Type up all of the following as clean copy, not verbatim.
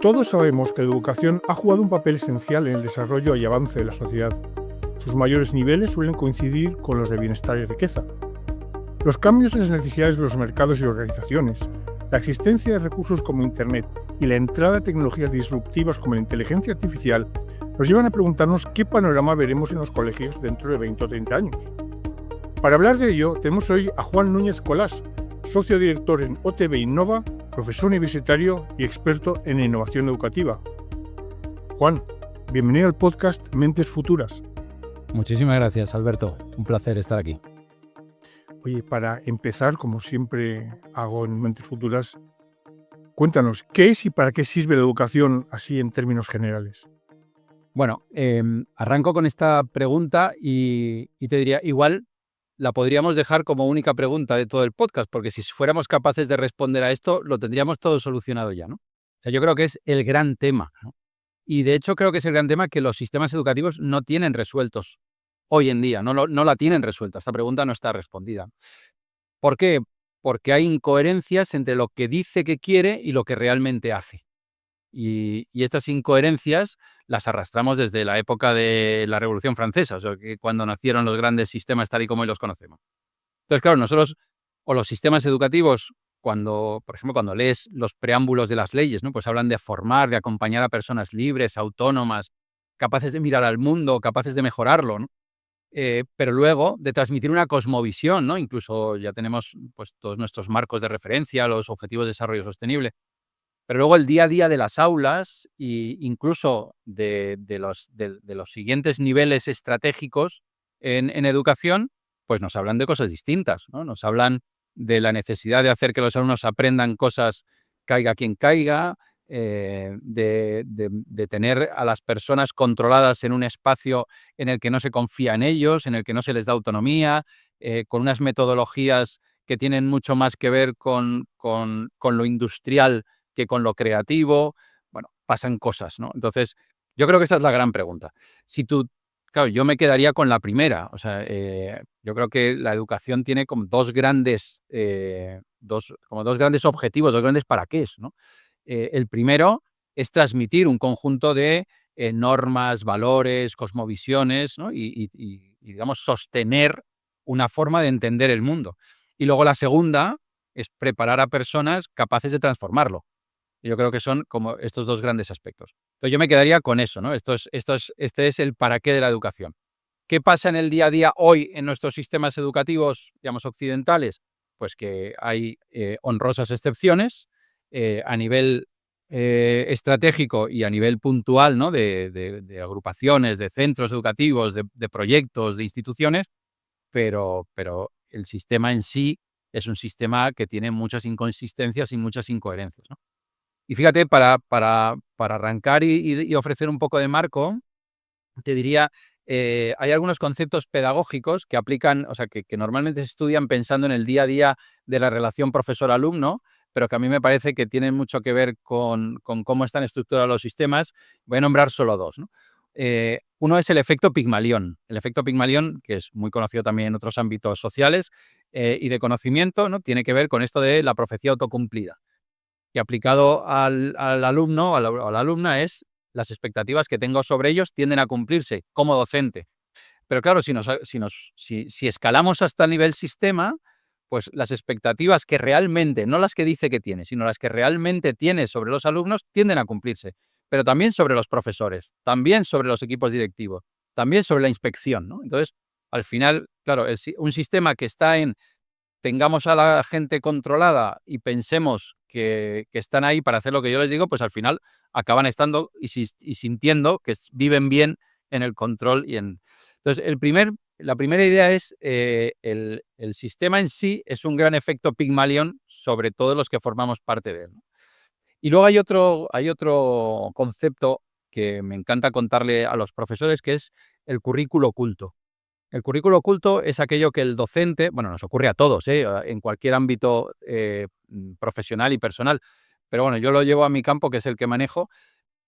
Todos sabemos que la educación ha jugado un papel esencial en el desarrollo y avance de la sociedad. Sus mayores niveles suelen coincidir con los de bienestar y riqueza. Los cambios en las necesidades de los mercados y organizaciones, la existencia de recursos como Internet y la entrada de tecnologías disruptivas como la inteligencia artificial nos llevan a preguntarnos qué panorama veremos en los colegios dentro de 20 o 30 años. Para hablar de ello, tenemos hoy a Juan Núñez Colás, socio director en OTB Innova, profesor universitario y experto en innovación educativa. Juan, bienvenido al podcast Mentes Futuras. Muchísimas gracias, Alberto. Un placer estar aquí. Oye, para empezar, como siempre hago en Mentes Futuras, cuéntanos, ¿qué es y para qué sirve la educación así en términos generales? Bueno, arranco con esta pregunta y te diría, igual la podríamos dejar como única pregunta de todo el podcast, porque si fuéramos capaces de responder a esto, lo tendríamos todo solucionado ya, ¿no? O sea, yo creo que es el gran tema, ¿no? Y de hecho creo que es el gran tema que los sistemas educativos no tienen resueltos hoy en día, no la tienen resuelta. Esta pregunta no está respondida. ¿Por qué? Porque hay incoherencias entre lo que dice que quiere y lo que realmente hace. Y estas incoherencias las arrastramos desde la época de la Revolución Francesa, o sea, que cuando nacieron los grandes sistemas tal y como hoy los conocemos. Entonces, claro, nosotros, o los sistemas educativos, por ejemplo, cuando lees los preámbulos de las leyes, ¿no? Pues hablan de formar, de acompañar a personas libres, autónomas, capaces de mirar al mundo, capaces de mejorarlo, ¿no? Pero luego de transmitir una cosmovisión, ¿no? Incluso ya tenemos pues, todos nuestros marcos de referencia, los Objetivos de Desarrollo Sostenible. Pero luego el día a día de las aulas e incluso de los siguientes niveles estratégicos en educación, pues nos hablan de cosas distintas, ¿no? Nos hablan de la necesidad de hacer que los alumnos aprendan cosas caiga quien caiga, de tener a las personas controladas en un espacio en el que no se confía en ellos, en el que no se les da autonomía, con unas metodologías que tienen mucho más que ver con lo industrial que con lo creativo. Bueno, pasan cosas, ¿no? Entonces, yo creo que esa es la gran pregunta. Claro, yo me quedaría con la primera. O sea, yo creo que la educación tiene como dos grandes objetivos, dos grandes para qué, ¿no? El primero es transmitir un conjunto de normas, valores, cosmovisiones, ¿no? y, digamos, sostener una forma de entender el mundo. Y luego la segunda es preparar a personas capaces de transformarlo. Yo creo que son como estos dos grandes aspectos. Entonces yo me quedaría con eso, ¿no? Este es el para qué de la educación. ¿Qué pasa en el día a día hoy en nuestros sistemas educativos, digamos, occidentales? Pues que hay honrosas excepciones a nivel estratégico y a nivel puntual, ¿no? de agrupaciones, de centros educativos, de proyectos, de instituciones, pero el sistema en sí es un sistema que tiene muchas inconsistencias y muchas incoherencias, ¿no? Y fíjate, para arrancar y ofrecer un poco de marco, te diría, hay algunos conceptos pedagógicos que aplican, o sea, que normalmente se estudian pensando en el día a día de la relación profesor-alumno, pero que a mí me parece que tienen mucho que ver con cómo están estructurados los sistemas. Voy a nombrar solo dos, ¿no? Uno es el efecto Pigmalión. El efecto Pigmalión, que es muy conocido también en otros ámbitos sociales y de conocimiento, ¿no? Tiene que ver con esto de la profecía autocumplida. Y aplicado al alumno o a la alumna es las expectativas que tengo sobre ellos tienden a cumplirse como docente. Pero claro, si escalamos hasta el nivel sistema, pues las expectativas que realmente, no las que dice que tiene, sino las que realmente tiene sobre los alumnos, tienden a cumplirse. Pero también sobre los profesores, también sobre los equipos directivos, también sobre la inspección, ¿no? Entonces, al final, claro, un sistema que está en tengamos a la gente controlada y pensemos que están ahí para hacer lo que yo les digo, pues al final acaban estando y sintiendo que viven bien en el control. Entonces, la primera idea es el sistema en sí es un gran efecto Pigmalión sobre todos los que formamos parte de él, ¿no? Y luego hay otro concepto que me encanta contarle a los profesores, que es el currículo oculto. El currículo oculto es aquello que el docente, bueno, nos ocurre a todos, en cualquier ámbito profesional y personal, pero bueno, yo lo llevo a mi campo, que es el que manejo,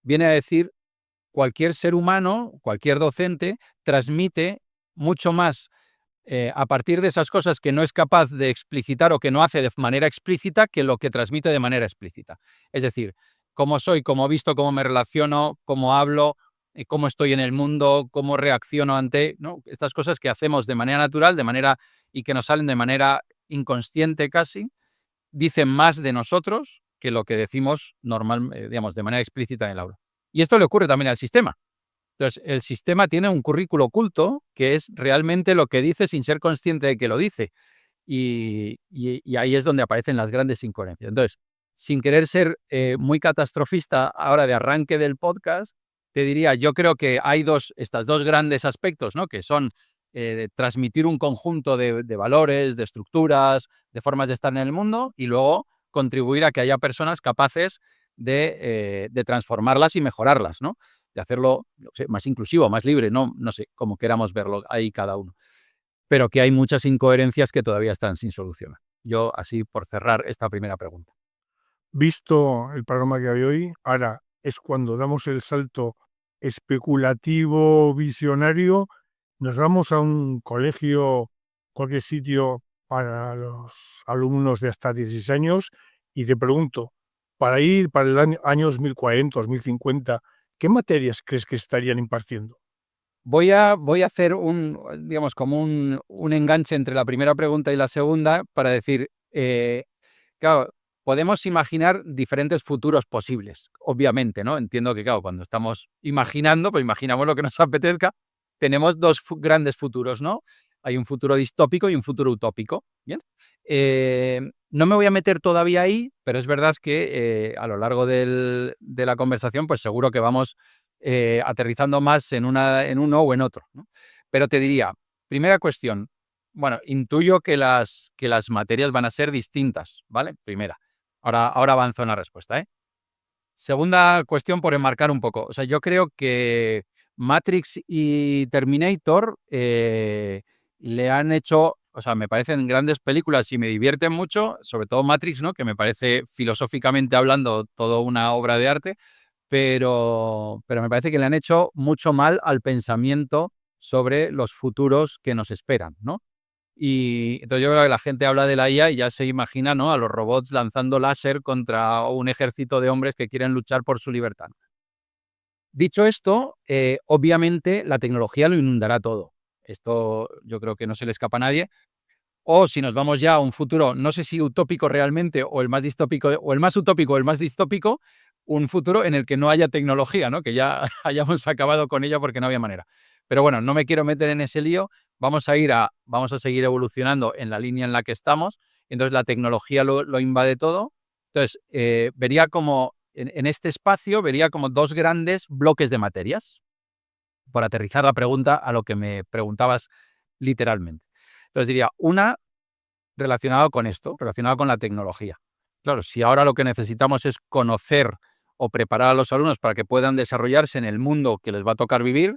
viene a decir cualquier ser humano, cualquier docente, transmite mucho más a partir de esas cosas que no es capaz de explicitar o que no hace de manera explícita que lo que transmite de manera explícita. Es decir, cómo soy, cómo visto, cómo me relaciono, cómo hablo, cómo estoy en el mundo, cómo reacciono ante, ¿no? Estas cosas que hacemos de manera natural, y que nos salen de manera inconsciente casi, dicen más de nosotros que lo que decimos digamos, de manera explícita en el aula. Y esto le ocurre también al sistema. Entonces, el sistema tiene un currículo oculto que es realmente lo que dice sin ser consciente de que lo dice. Y ahí es donde aparecen las grandes incoherencias. Entonces, sin querer ser muy catastrofista ahora de arranque del podcast, te diría, yo creo que hay estos dos grandes aspectos, ¿no? Que son transmitir un conjunto de valores, de estructuras, de formas de estar en el mundo y luego contribuir a que haya personas capaces de transformarlas y mejorarlas, ¿no? De hacerlo, no sé, más inclusivo, más libre, no sé, como queramos verlo ahí cada uno. Pero que hay muchas incoherencias que todavía están sin solucionar. Yo, así por cerrar esta primera pregunta. Visto el panorama que hay hoy, ahora es cuando damos el salto especulativo, visionario, nos vamos a un colegio, cualquier sitio para los alumnos de hasta 16 años y te pregunto, para ir para el año 2040, 2050, ¿qué materias crees que estarían impartiendo? Voy a hacer digamos, como un enganche entre la primera pregunta y la segunda para decir, claro, podemos imaginar diferentes futuros posibles, obviamente, ¿no? Entiendo que, claro, cuando estamos imaginando, pues imaginamos lo que nos apetezca, tenemos dos grandes futuros, ¿no? Hay un futuro distópico y un futuro utópico, ¿bien? No me voy a meter todavía ahí, pero es verdad que a lo largo de la conversación, pues seguro que vamos aterrizando más en uno o en otro, ¿no? Pero te diría, primera cuestión, bueno, intuyo que las materias van a ser distintas, ¿vale? Primera. Ahora avanzo en la respuesta, ¿eh? Segunda cuestión por enmarcar un poco. O sea, yo creo que Matrix y Terminator le han hecho, o sea, me parecen grandes películas y me divierten mucho, sobre todo Matrix, ¿no? Que me parece filosóficamente hablando todo una obra de arte, pero me parece que le han hecho mucho mal al pensamiento sobre los futuros que nos esperan, ¿no? Y entonces yo creo que la gente habla de la IA y ya se imagina, ¿no?, a los robots lanzando láser contra un ejército de hombres que quieren luchar por su libertad. Dicho esto, obviamente la tecnología lo inundará todo. Esto yo creo que no se le escapa a nadie. O si nos vamos ya a un futuro, no sé si utópico realmente o el más distópico, o el más utópico o el más distópico, un futuro en el que no haya tecnología, ¿no? Que ya hayamos acabado con ella porque no había manera. Pero bueno, no me quiero meter en ese lío. Vamos a seguir evolucionando en la línea en la que estamos. Entonces la tecnología lo invade todo. Entonces vería como en este espacio vería como dos grandes bloques de materias, por aterrizar la pregunta a lo que me preguntabas literalmente. Entonces diría, una relacionada con esto, relacionada con la tecnología. Claro, si ahora lo que necesitamos es conocer o preparar a los alumnos para que puedan desarrollarse en el mundo que les va a tocar vivir,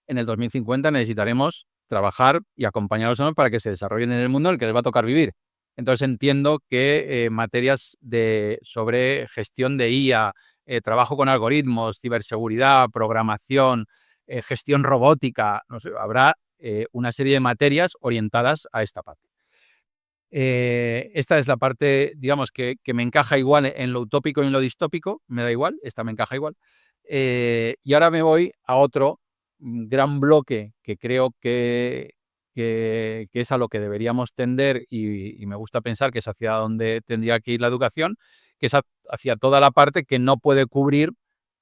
en el 2050 necesitaremos trabajar y acompañar a los alumnos para que se desarrollen en el mundo en el que les va a tocar vivir. Entonces entiendo que materias sobre gestión de IA, trabajo con algoritmos, ciberseguridad, programación, gestión robótica, no sé, habrá una serie de materias orientadas a esta parte. Esta es la parte, digamos, que me encaja igual en lo utópico y en lo distópico, me da igual, esta me encaja igual. Y ahora me voy a otro gran bloque que creo que es a lo que deberíamos tender y me gusta pensar que es hacia donde tendría que ir la educación, que es hacia toda la parte que no puede cubrir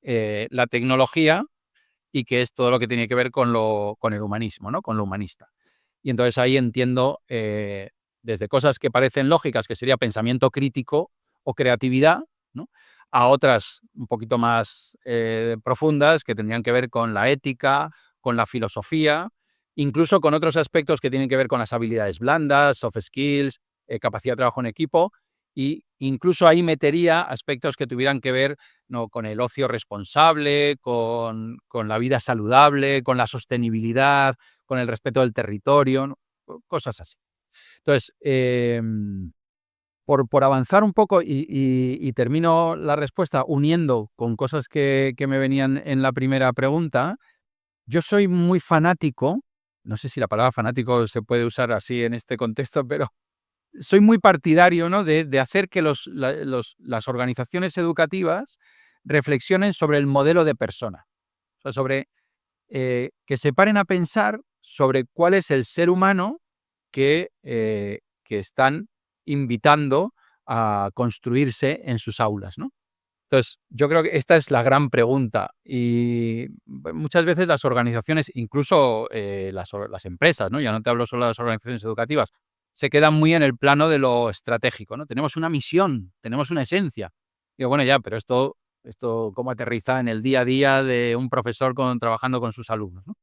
la tecnología y que es todo lo que tiene que ver con el humanismo, ¿no? Con lo humanista. Y entonces ahí entiendo desde cosas que parecen lógicas, que sería pensamiento crítico o creatividad, ¿no?, a otras un poquito más profundas que tendrían que ver con la ética, con la filosofía, incluso con otros aspectos que tienen que ver con las habilidades blandas, soft skills, capacidad de trabajo en equipo, y incluso ahí metería aspectos que tuvieran que ver, ¿no?, con el ocio responsable, con la vida saludable, con la sostenibilidad, con el respeto del territorio, ¿no?, cosas así. Entonces, por avanzar un poco y termino la respuesta uniendo con cosas que me venían en la primera pregunta, yo soy muy fanático, no sé si la palabra fanático se puede usar así en este contexto, pero soy muy partidario, ¿no?, de hacer que las organizaciones educativas reflexionen sobre el modelo de persona. O sea, sobre que se paren a pensar sobre cuál es el ser humano que están invitando a construirse en sus aulas, ¿no? Entonces, yo creo que esta es la gran pregunta y muchas veces las organizaciones, incluso las empresas, ¿no? Ya no te hablo solo de las organizaciones educativas, se quedan muy en el plano de lo estratégico, ¿no? Tenemos una misión, tenemos una esencia. Digo, bueno, ya, pero esto cómo aterriza en el día a día de un profesor trabajando con sus alumnos, ¿no?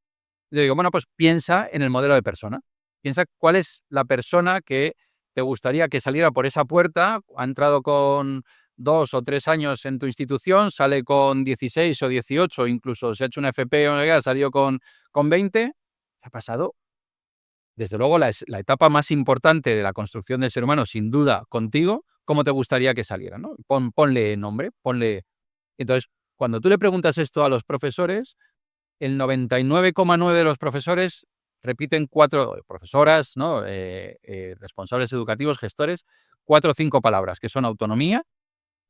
Yo digo, bueno, pues piensa en el modelo de persona. Piensa cuál es la persona que te gustaría que saliera por esa puerta, ha entrado con 2 o 3 años en tu institución, sale con 16 o 18, incluso se ha hecho una FP o ha salido con 20, ha pasado, desde luego, la etapa más importante de la construcción del ser humano, sin duda, contigo, ¿cómo te gustaría que saliera, ¿no? Ponle nombre, ponle... Entonces, cuando tú le preguntas esto a los profesores, el 99,9 de los profesores repiten 4, profesoras, ¿no? Responsables educativos, gestores, 4 o 5 palabras, que son autonomía,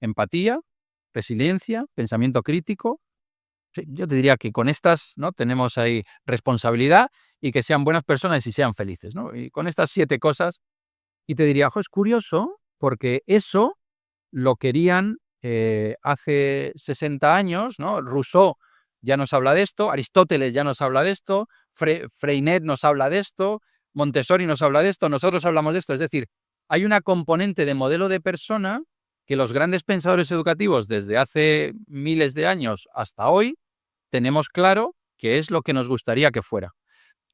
empatía, resiliencia, pensamiento crítico. Sí, yo te diría que con estas, ¿no? Tenemos ahí responsabilidad y que sean buenas personas y sean felices, ¿no? Y con estas 7 cosas, y te diría, ojo, es curioso porque eso lo querían hace 60 años, ¿no? Rousseau ya nos habla de esto, Aristóteles ya nos habla de esto, Freinet nos habla de esto, Montessori nos habla de esto, nosotros hablamos de esto. Es decir, hay una componente de modelo de persona que los grandes pensadores educativos desde hace miles de años hasta hoy tenemos claro que es lo que nos gustaría que fuera.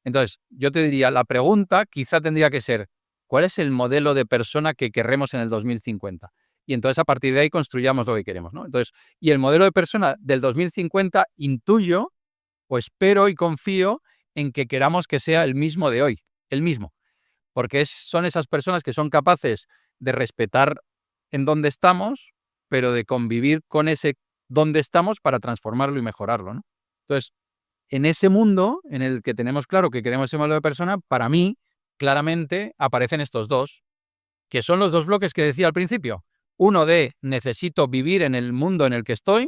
Entonces, yo te diría, la pregunta quizá tendría que ser, ¿cuál es el modelo de persona que querremos en el 2050? Y entonces a partir de ahí construyamos lo que queremos, ¿no? Entonces, y el modelo de persona del 2050 intuyo o espero y confío en que queramos que sea el mismo de hoy, el mismo, porque son esas personas que son capaces de respetar en dónde estamos, pero de convivir con ese dónde estamos para transformarlo y mejorarlo, ¿no? Entonces, en ese mundo en el que tenemos claro que queremos ese modelo de persona, para mí, claramente aparecen estos dos, que son los 2 bloques que decía al principio. Uno de necesito vivir en el mundo en el que estoy,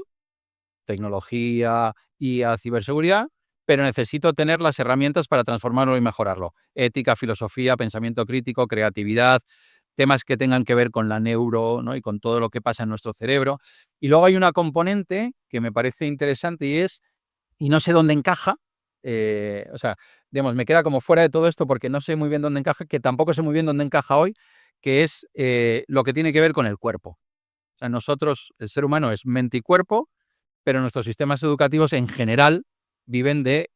tecnología y ciberseguridad, pero necesito tener las herramientas para transformarlo y mejorarlo. Ética, filosofía, pensamiento crítico, creatividad, temas que tengan que ver con la neuro, ¿no? Y con todo lo que pasa en nuestro cerebro. Y luego hay una componente que me parece interesante y no sé dónde encaja, o sea, digamos, me queda como fuera de todo esto porque no sé muy bien dónde encaja, que tampoco sé muy bien dónde encaja hoy, que es lo que tiene que ver con el cuerpo. O sea, nosotros, el ser humano es mente y cuerpo, pero nuestros sistemas educativos en general viven de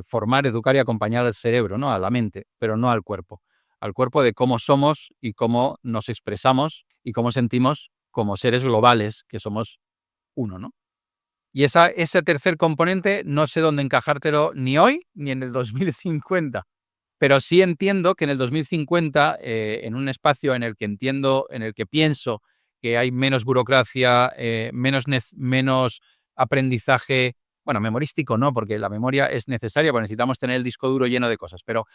formar, educar y acompañar al cerebro, ¿no? A la mente, pero no al cuerpo. Al cuerpo de cómo somos y cómo nos expresamos y cómo sentimos como seres globales, que somos uno, ¿no? Y ese tercer componente no sé dónde encajártelo ni hoy ni en el 2050, pero sí entiendo que en el 2050, en un espacio en el que pienso que hay menos burocracia, menos aprendizaje, bueno, memorístico no, porque la memoria es necesaria, porque necesitamos tener el disco duro lleno de cosas, pero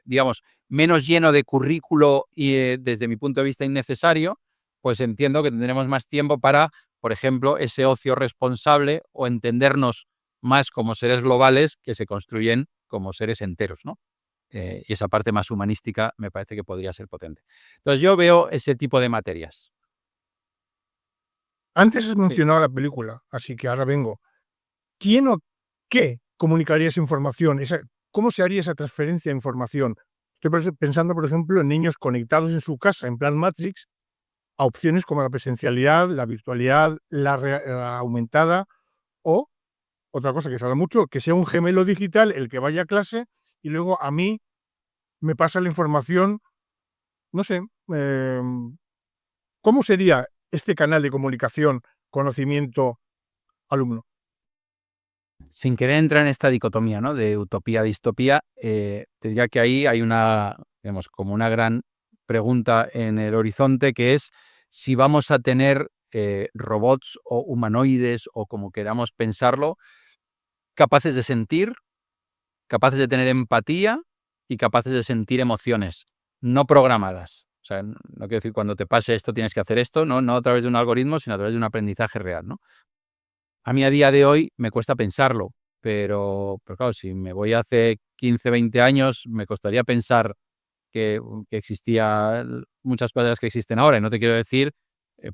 digamos, menos lleno de currículo y desde mi punto de vista innecesario, pues entiendo que tendremos más tiempo para, por ejemplo, ese ocio responsable o entendernos más como seres globales que se construyen como seres enteros, ¿no? Y esa parte más humanística me parece que podría ser potente. Entonces yo veo ese tipo de materias. Antes has Sí. mencionado la película, así que ahora vengo. ¿Quién o qué comunicaría esa información? ¿Cómo se haría esa transferencia de información? Estoy pensando, por ejemplo, en niños conectados en su casa, en plan Matrix, a opciones como la presencialidad, la virtualidad, la aumentada o, otra cosa que se habla mucho, que sea un gemelo digital el que vaya a clase y luego a mí me pasa la información, no sé, ¿cómo sería este canal de comunicación, conocimiento, alumno? Sin querer entrar en esta dicotomía, ¿no? De utopía, distopía, te diría que ahí hay digamos, como una gran pregunta en el horizonte, que es si vamos a tener robots o humanoides, o como queramos pensarlo, capaces de sentir, capaces de tener empatía y capaces de sentir emociones, no programadas. O sea, no quiero decir cuando te pase esto tienes que hacer esto, no a través de un algoritmo, sino a través de un aprendizaje real, ¿no? A mí a día de hoy me cuesta pensarlo, pero claro, si me voy hace 15, 20 años, me costaría pensar que existía muchas cosas que existen ahora. Y no te quiero decir,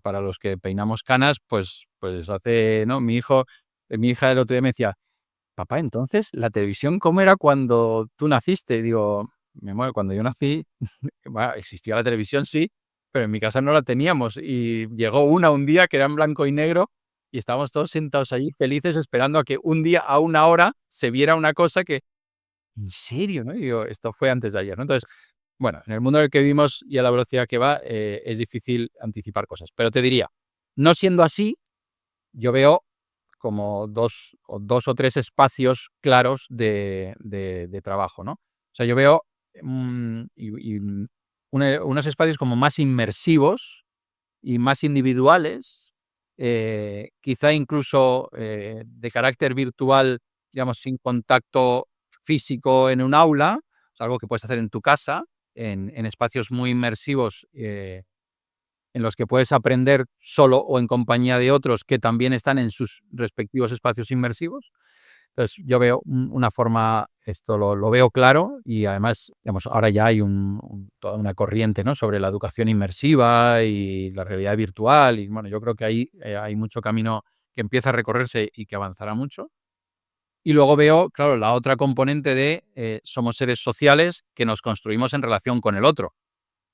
para los que peinamos canas, pues hace, ¿no? Mi hija el otro día me decía, papá, entonces, ¿la televisión cómo era cuando tú naciste? Y digo, mi amor, cuando yo nací, bueno, existía la televisión, sí, pero en mi casa no la teníamos. Y llegó un día que era en blanco y negro y estábamos todos sentados allí felices esperando a que un día a una hora se viera una cosa que, ¿en serio? ¿No? Y digo, esto fue antes de ayer, ¿no? Entonces, bueno, en el mundo en el que vivimos y a la velocidad que va, es difícil anticipar cosas. Pero te diría, no siendo así, yo veo como dos o tres espacios claros de trabajo, ¿no? O sea, yo veo unos espacios como más inmersivos y más individuales, quizá incluso de carácter virtual, digamos, sin contacto físico en un aula, es algo que puedes hacer en tu casa, en espacios muy inmersivos, en los que puedes aprender solo o en compañía de otros que también están en sus respectivos espacios inmersivos. Entonces, yo veo una forma, esto lo veo claro y además, digamos, ahora ya hay toda una corriente, ¿no?, sobre la educación inmersiva y la realidad virtual y, bueno, yo creo que ahí hay mucho camino que empieza a recorrerse y que avanzará mucho. Y luego veo, claro, la otra componente de somos seres sociales que nos construimos en relación con el otro.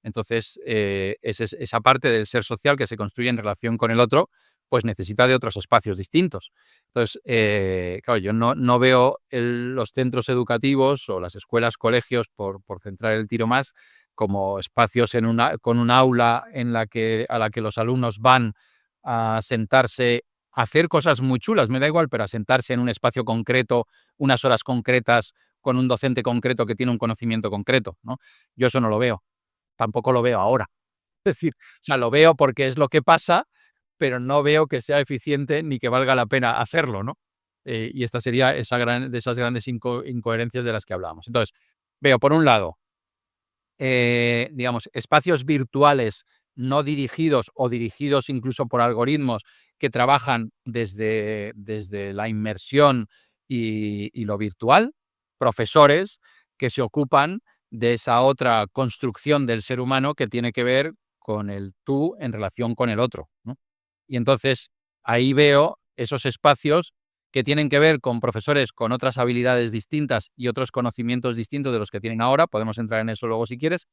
Entonces, esa parte del ser social que se construye en relación con el otro, pues necesita de otros espacios distintos. Entonces, claro, yo no veo los centros educativos o las escuelas, colegios, por centrar el tiro más, como espacios con un aula a la que los alumnos van a sentarse, a hacer cosas muy chulas, me da igual, pero a sentarse en un espacio concreto, unas horas concretas, con un docente concreto que tiene un conocimiento concreto, ¿no? Yo eso no lo veo. Tampoco lo veo ahora. Es decir, o sea, lo veo porque es lo que pasa, pero no veo que sea eficiente ni que valga la pena hacerlo, ¿no? Y esta sería de esas grandes incoherencias de las que hablábamos. Entonces, veo, por un lado, digamos, espacios virtuales no dirigidos o dirigidos incluso por algoritmos que trabajan desde la inmersión y lo virtual, profesores que se ocupan de esa otra construcción del ser humano que tiene que ver con el tú en relación con el otro, ¿no? Y entonces ahí veo esos espacios que tienen que ver con profesores con otras habilidades distintas y otros conocimientos distintos de los que tienen ahora, podemos entrar en eso luego si quieres,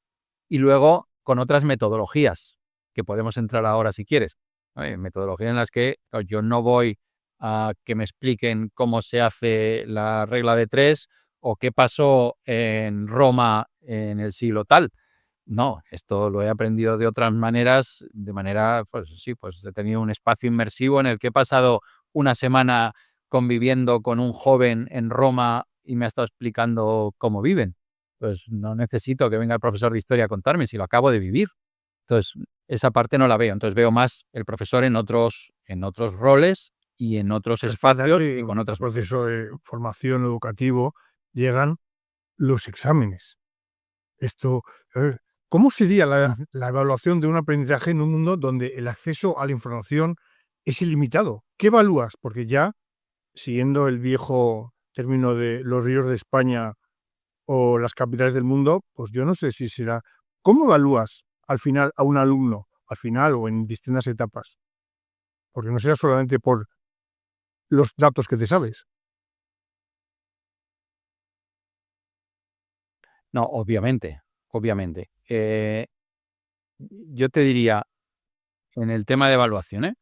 y luego con otras metodologías, que podemos entrar ahora si quieres. Metodologías en las que yo no voy a que me expliquen cómo se hace la regla de tres o qué pasó en Roma en el siglo tal. No, esto lo he aprendido de otras maneras, de manera, pues sí, pues he tenido un espacio inmersivo en el que he pasado una semana conviviendo con un joven en Roma y me ha estado explicando cómo viven. Pues no necesito que venga el profesor de historia a contarme si lo acabo de vivir. Entonces, esa parte no la veo. Entonces veo más el profesor en otros roles y en otros Es verdad espacios que y en con este otras. proceso de formación educativo llegan los exámenes. Esto, a ver, ¿cómo sería la evaluación de un aprendizaje en un mundo donde el acceso a la información es ilimitado? ¿Qué evalúas? Porque ya, siguiendo el viejo término de los ríos de España o las capitales del mundo, pues yo no sé si será. ¿Cómo evalúas al final a un alumno? Al final o en distintas etapas. Porque no será solamente por los datos que te sabes. No, obviamente, obviamente. Yo te diría, en el tema de evaluación,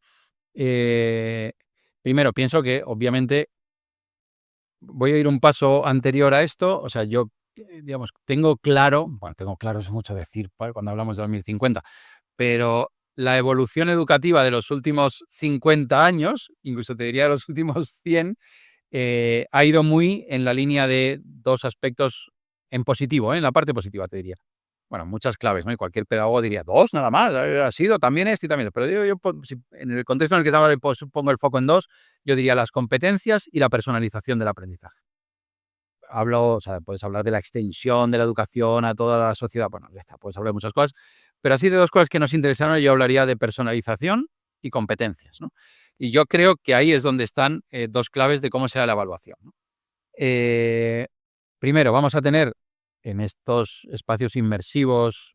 Eh, primero, pienso que obviamente voy a ir un paso anterior a esto, o sea, yo, digamos, tengo claro, es mucho decir cuando hablamos de 2050, pero la evolución educativa de los últimos 50 años, incluso te diría de los últimos 100, ha ido muy en la línea de dos aspectos en positivo, en la parte positiva, te diría. Bueno, muchas claves, ¿no? Y cualquier pedagogo diría, dos nada más, ha sido también esto y también esto. Pero digo yo, en el contexto en el que estamos, pongo el foco en dos, yo diría las competencias y la personalización del aprendizaje. O sea, puedes hablar de la extensión de la educación a toda la sociedad, bueno, ya está, puedes hablar de muchas cosas, Pero así de dos cosas que nos interesaron, yo hablaría de personalización y competencias, ¿no? Y yo creo que ahí es donde están dos claves de cómo será la evaluación, ¿no? Primero, vamos a tener en estos espacios inmersivos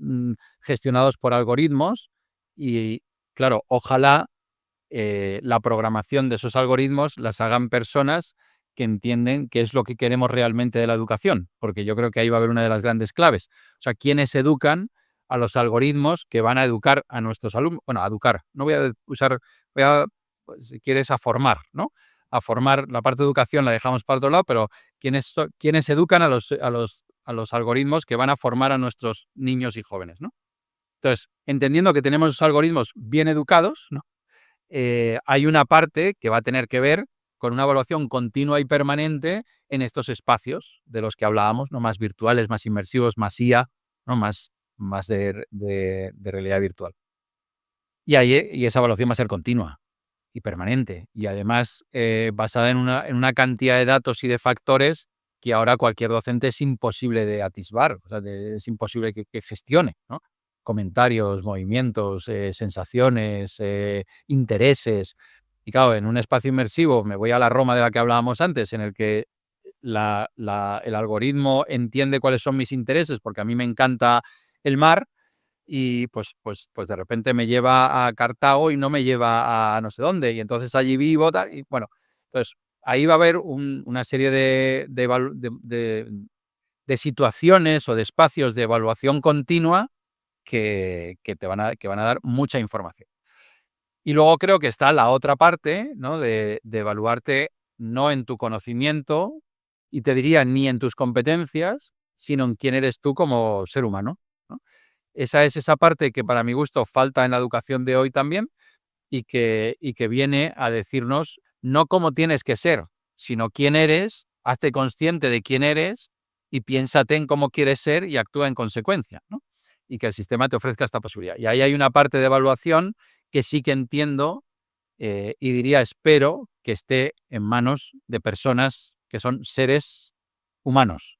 gestionados por algoritmos y, claro, ojalá la programación de esos algoritmos las hagan personas que entienden qué es lo que queremos realmente de la educación, porque yo creo que ahí va a haber una de las grandes claves. O sea, ¿quiénes educan a los algoritmos que van a educar a nuestros alumnos? Bueno, a educar, no voy a usar, voy a, pues, si quieres, a formar, ¿no? A formar, la parte de educación la dejamos para otro lado, pero ¿quiénes educan a los algoritmos que van a formar a nuestros niños y jóvenes, ¿no? Entonces, entendiendo que tenemos esos algoritmos bien educados, ¿no? Hay una parte que va a tener que ver con una evaluación continua y permanente en estos espacios de los que hablábamos, ¿no? Más virtuales, más inmersivos, más IA, ¿no? Más de realidad virtual. Y esa evaluación va a ser continua y permanente. Y además basada en una cantidad de datos y de factores que ahora cualquier docente es imposible de atisbar, o sea, es imposible que gestione, ¿no? Comentarios, movimientos, sensaciones, intereses. Y claro, en un espacio inmersivo, me voy a la Roma de la que hablábamos antes, en el que el algoritmo entiende cuáles son mis intereses, porque a mí me encanta el mar, y pues de repente me lleva a Cartago y no me lleva a no sé dónde, y entonces allí vivo, tal, y bueno, entonces ahí va a haber una serie de situaciones o de espacios de evaluación continua que van a dar mucha información. Y luego creo que está la otra parte, ¿no? de evaluarte no en tu conocimiento, y te diría ni en tus competencias, sino en quién eres tú como ser humano, ¿no? Esa es esa parte que para mi gusto falta en la educación de hoy también y que viene a decirnos no cómo tienes que ser, sino quién eres, hazte consciente de quién eres y piénsate en cómo quieres ser y actúa en consecuencia, ¿no? Y que el sistema te ofrezca esta posibilidad. Y ahí hay una parte de evaluación que sí que entiendo y diría, espero que esté en manos de personas que son seres humanos,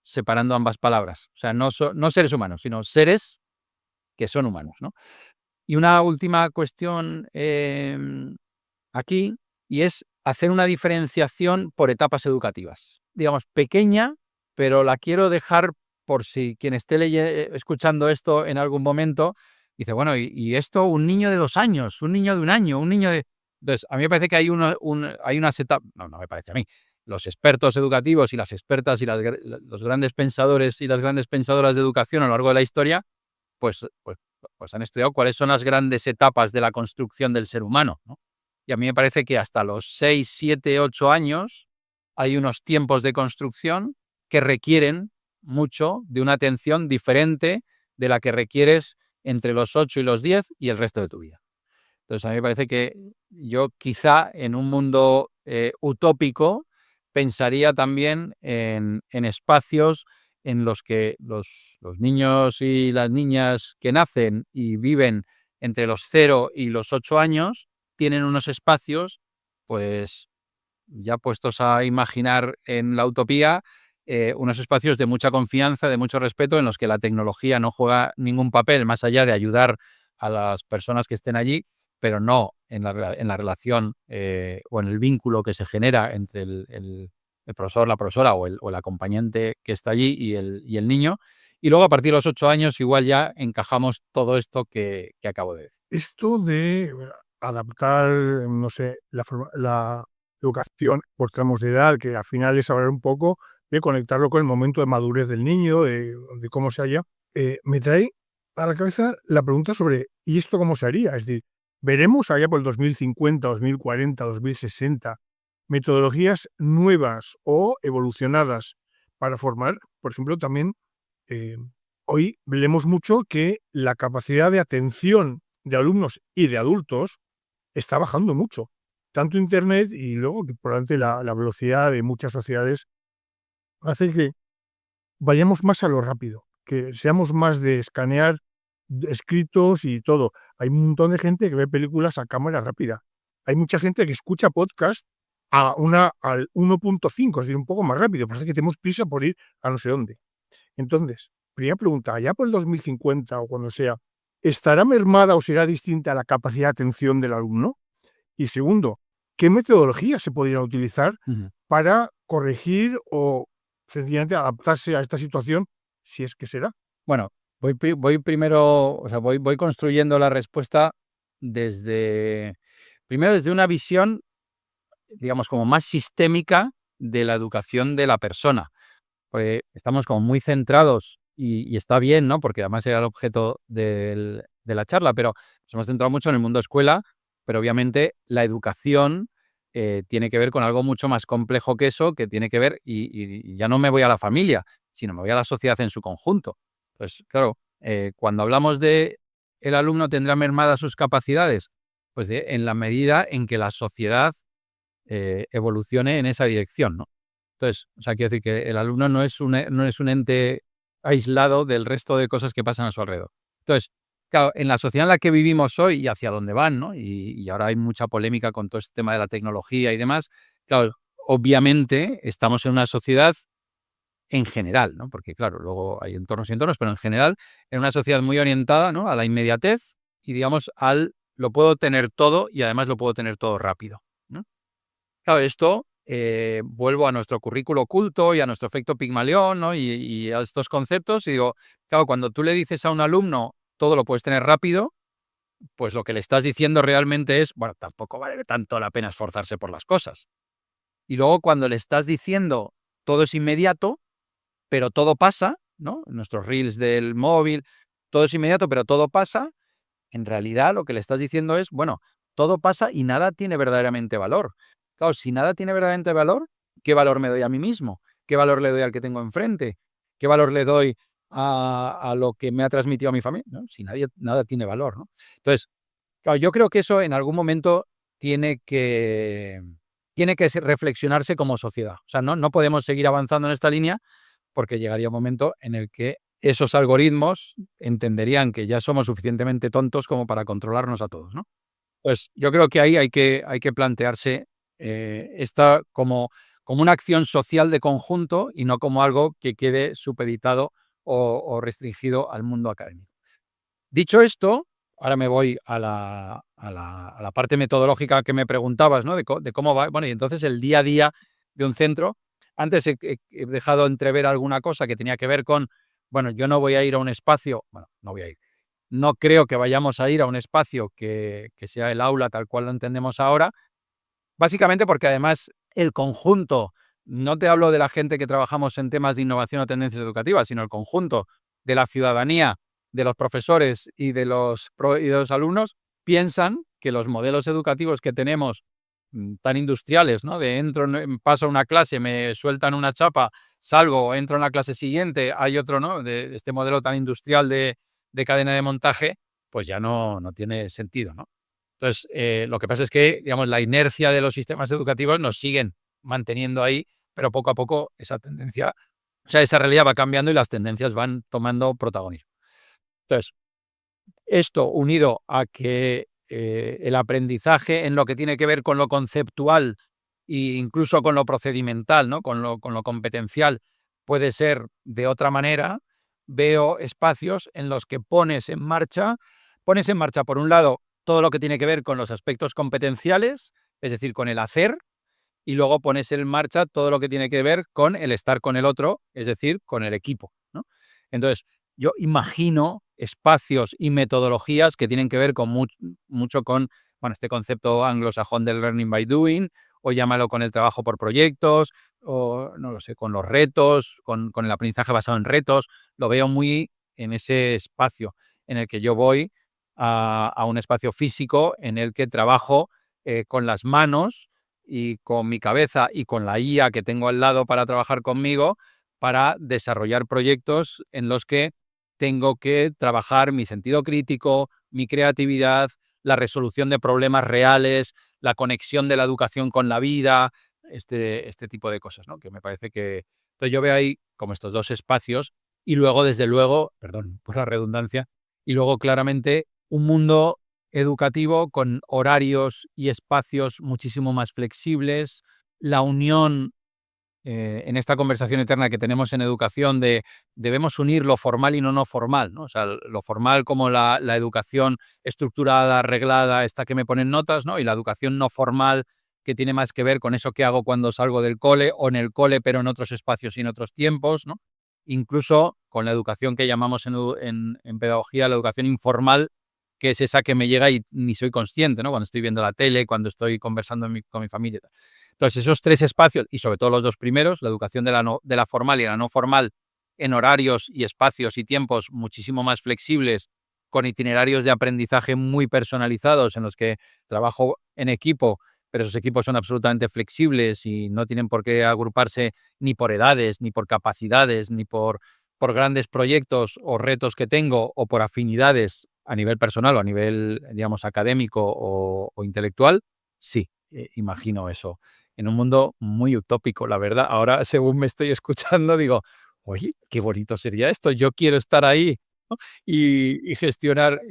separando ambas palabras. O sea, no seres humanos, sino seres que son humanos, ¿no? Y una última cuestión aquí, y es hacer una diferenciación por etapas educativas. Digamos, pequeña, pero la quiero dejar por si quien esté escuchando esto en algún momento dice, bueno, y esto un niño de 2 años, un niño de 1 año, un niño de... Entonces, a mí me parece que hay unas etapas, no me parece a mí, los expertos educativos y las expertas y los grandes pensadores y las grandes pensadoras de educación a lo largo de la historia, pues, pues, pues han estudiado cuáles son las grandes etapas de la construcción del ser humano, ¿no? Y a mí me parece que hasta los 6, 7, 8 años hay unos tiempos de construcción que requieren mucho de una atención diferente de la que requieres entre los 8 y los 10 y el resto de tu vida. Entonces, a mí me parece que yo quizá en un mundo utópico pensaría también en espacios en los que los niños y las niñas que nacen y viven entre los 0 y los 8 años tienen unos espacios, pues ya puestos a imaginar en la utopía, unos espacios de mucha confianza, de mucho respeto, en los que la tecnología no juega ningún papel más allá de ayudar a las personas que estén allí, pero no en la relación o en el vínculo que se genera entre el profesor, la profesora o el acompañante que está allí y el niño. Y luego a partir de los 8 años igual ya encajamos todo esto que acabo de decir. Esto de adaptar, no sé, la educación por tramos de edad, que al final es hablar un poco de conectarlo con el momento de madurez del niño, de cómo se halla, me trae a la cabeza la pregunta sobre ¿y esto cómo se haría? Es decir, ¿veremos allá por el 2050, 2040, 2060 metodologías nuevas o evolucionadas para formar? Por ejemplo, también hoy leemos mucho que la capacidad de atención de alumnos y de adultos está bajando mucho. Tanto Internet y luego que probablemente la velocidad de muchas sociedades hace que vayamos más a lo rápido, que seamos más de escanear escritos y todo. Hay un montón de gente que ve películas a cámara rápida. Hay mucha gente que escucha podcast al 1.5, es decir, un poco más rápido. Parece que tenemos prisa por ir a no sé dónde. Entonces, primera pregunta, allá por el 2050 o cuando sea, ¿estará mermada o será distinta la capacidad de atención del alumno? Y segundo, ¿qué metodología se podría utilizar Ujú. para corregir o sencillamente adaptarse a esta situación si es que se da? Bueno, voy primero, o sea, voy construyendo la respuesta primero desde una visión, digamos, como más sistémica de la educación de la persona. Porque estamos como muy centrados y está bien, ¿no? Porque además era el objeto de la charla, pero nos hemos centrado mucho en el mundo escuela, pero obviamente la educación tiene que ver con algo mucho más complejo que eso, que tiene que ver, y ya no me voy a la familia, sino me voy a la sociedad en su conjunto. Pues claro, cuando hablamos de el alumno tendrá mermadas sus capacidades, pues en la medida en que la sociedad evolucione en esa dirección, ¿no? Entonces, o sea, quiero decir que el alumno no es un ente aislado del resto de cosas que pasan a su alrededor. Entonces, claro, en la sociedad en la que vivimos hoy y hacia dónde van, ¿no? Y ahora hay mucha polémica con todo este tema de la tecnología y demás. Claro, obviamente estamos en una sociedad en general, ¿no? Porque claro, luego hay entornos y entornos, pero en general en una sociedad muy orientada, ¿no?, a la inmediatez y digamos al lo puedo tener todo y además lo puedo tener todo rápido, ¿no? Claro, esto, vuelvo a nuestro currículo oculto y a nuestro efecto Pigmalión, ¿no? Y a estos conceptos, y digo, claro, cuando tú le dices a un alumno, todo lo puedes tener rápido, pues lo que le estás diciendo realmente es, bueno, tampoco vale tanto la pena esforzarse por las cosas. Y luego cuando le estás diciendo, todo es inmediato, pero todo pasa, ¿no? Nuestros reels del móvil, todo es inmediato, pero todo pasa, en realidad lo que le estás diciendo es, bueno, todo pasa y nada tiene verdaderamente valor. Claro, si nada tiene verdaderamente valor, ¿qué valor me doy a mí mismo? ¿Qué valor le doy al que tengo enfrente? ¿Qué valor le doy a lo que me ha transmitido a mi familia? ¿No? Si nada tiene valor, ¿no? Entonces, claro, yo creo que eso en algún momento tiene que, reflexionarse como sociedad. O sea, no podemos seguir avanzando en esta línea porque llegaría un momento en el que esos algoritmos entenderían que ya somos suficientemente tontos como para controlarnos a todos, ¿no? Pues yo creo que ahí hay que plantearse esta como una acción social de conjunto y no como algo que quede supeditado o restringido al mundo académico. Dicho esto, ahora me voy a la parte metodológica que me preguntabas, ¿no? De cómo va. Bueno, y entonces el día a día de un centro. Antes he dejado entrever alguna cosa que tenía que ver con, bueno, yo no voy a ir a un espacio, bueno, no voy a ir. No creo que vayamos a ir a un espacio que sea el aula tal cual lo entendemos ahora, básicamente porque además el conjunto, no te hablo de la gente que trabajamos en temas de innovación o tendencias educativas, sino el conjunto de la ciudadanía, de los profesores y de los alumnos, piensan que los modelos educativos que tenemos tan industriales, ¿no? De paso a una clase, me sueltan una chapa, salgo, entro en la clase siguiente, hay otro, ¿no? De este modelo tan industrial de cadena de montaje, pues ya no tiene sentido, ¿no? Entonces, lo que pasa es que, digamos, la inercia de los sistemas educativos nos siguen manteniendo ahí, pero poco a poco esa tendencia, o sea, esa realidad va cambiando y las tendencias van tomando protagonismo. Entonces, esto unido a que el aprendizaje en lo que tiene que ver con lo conceptual e incluso con lo procedimental, ¿no? Con lo competencial, puede ser de otra manera, veo espacios en los que pones en marcha, por un lado, todo lo que tiene que ver con los aspectos competenciales, es decir, con el hacer, y luego pones en marcha todo lo que tiene que ver con el estar con el otro, es decir, con el equipo, ¿no? Entonces, yo imagino espacios y metodologías que tienen que ver con mucho con, bueno, este concepto anglosajón del learning by doing, o llámalo con el trabajo por proyectos, o no lo sé, con los retos, con el aprendizaje basado en retos. Lo veo muy en ese espacio en el que yo voy a un espacio físico en el que trabajo con las manos y con mi cabeza y con la IA que tengo al lado para trabajar conmigo, para desarrollar proyectos en los que tengo que trabajar mi sentido crítico, mi creatividad, la resolución de problemas reales, la conexión de la educación con la vida, este tipo de cosas, ¿no? Que me parece que... Entonces yo veo ahí como estos dos espacios y luego, desde luego, perdón por la redundancia, y luego claramente un mundo educativo con horarios y espacios muchísimo más flexibles, la unión en esta conversación eterna que tenemos en educación de debemos unir lo formal y no formal, ¿no? O sea, lo formal como la educación estructurada, arreglada, esta que me ponen notas, ¿no? Y la educación no formal que tiene más que ver con eso que hago cuando salgo del cole o en el cole, pero en otros espacios y en otros tiempos, ¿no? Incluso con la educación que llamamos en pedagogía la educación informal, que es esa que me llega y ni soy consciente, ¿no? Cuando estoy viendo la tele, cuando estoy conversando con mi familia y tal. Entonces, esos 3 espacios, y sobre todo los 2 primeros, la educación de la formal y la no formal, en horarios y espacios y tiempos muchísimo más flexibles, con itinerarios de aprendizaje muy personalizados, en los que trabajo en equipo, pero esos equipos son absolutamente flexibles y no tienen por qué agruparse ni por edades, ni por capacidades, ni por grandes proyectos o retos que tengo, o por afinidades a nivel personal o a nivel, digamos, académico o intelectual. Sí, imagino eso en un mundo muy utópico, la verdad. Ahora, según me estoy escuchando, digo, oye, qué bonito sería esto, yo quiero estar ahí, ¿no? Y gestionar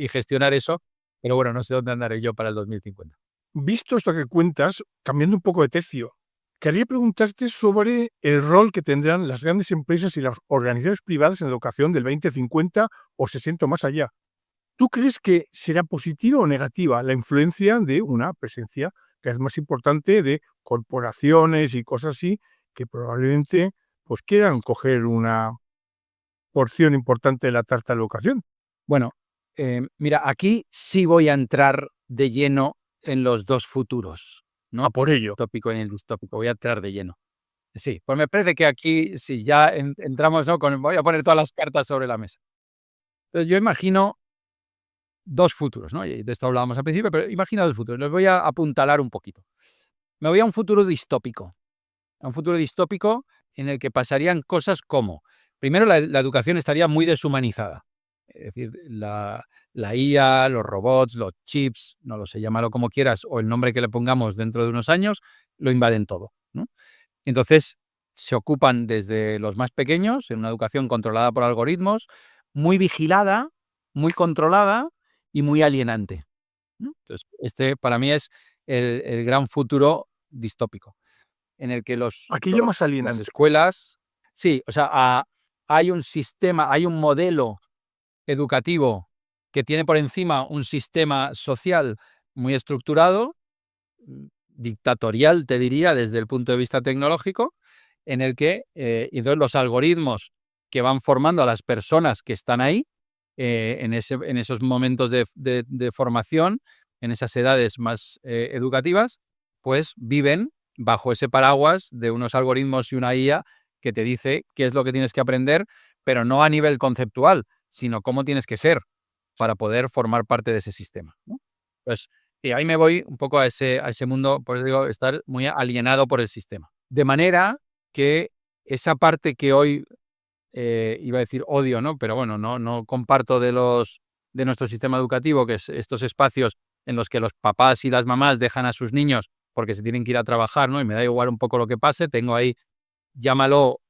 eso, pero bueno, no sé dónde andaré yo para el 2050. Visto esto que cuentas, cambiando un poco de tercio, quería preguntarte sobre el rol que tendrán las grandes empresas y las organizaciones privadas en la educación del 2050 o 60 o más allá. ¿Tú crees que será positiva o negativa la influencia de una presencia cada vez más importante de corporaciones y cosas así que probablemente pues quieran coger una porción importante de la tarta de la educación? Bueno, mira, aquí sí voy a entrar de lleno en los 2 futuros, ¿no? A por El ello. utópico y el distópico, voy a entrar de lleno. Sí, pues me parece que aquí sí ya entramos, ¿no? Voy a poner todas las cartas sobre la mesa. Entonces, yo imagino 2 futuros, ¿no? Y de esto hablábamos al principio, pero imagino 2 futuros. Los voy a apuntalar un poquito. Me voy a un futuro distópico, en el que pasarían cosas como, primero, la educación estaría muy deshumanizada. Es decir, la IA, los robots, los chips, no lo sé, llámalo como quieras, o el nombre que le pongamos dentro de unos años, lo invaden todo, ¿no? Entonces, se ocupan desde los más pequeños, en una educación controlada por algoritmos, muy vigilada, muy controlada y muy alienante, ¿no? Entonces, este para mí es el gran futuro distópico, en el que Aquello más las alienante. escuelas, sí, o sea, hay un sistema, hay un modelo educativo que tiene por encima un sistema social muy estructurado, dictatorial, te diría, desde el punto de vista tecnológico, en el que y entonces los algoritmos que van formando a las personas que están ahí, en esos momentos de formación, en esas edades más educativas, pues viven bajo ese paraguas de unos algoritmos y una IA que te dice qué es lo que tienes que aprender, pero no a nivel conceptual, sino cómo tienes que ser para poder formar parte de ese sistema, ¿no? Pues, y ahí me voy un poco a ese mundo, por eso digo, estar muy alienado por el sistema. De manera que esa parte que hoy, iba a decir odio, ¿no? Pero bueno, no comparto de nuestro sistema educativo, que es estos espacios en los que los papás y las mamás dejan a sus niños porque se tienen que ir a trabajar, ¿no? Y me da igual un poco lo que pase, tengo ahí, llámalo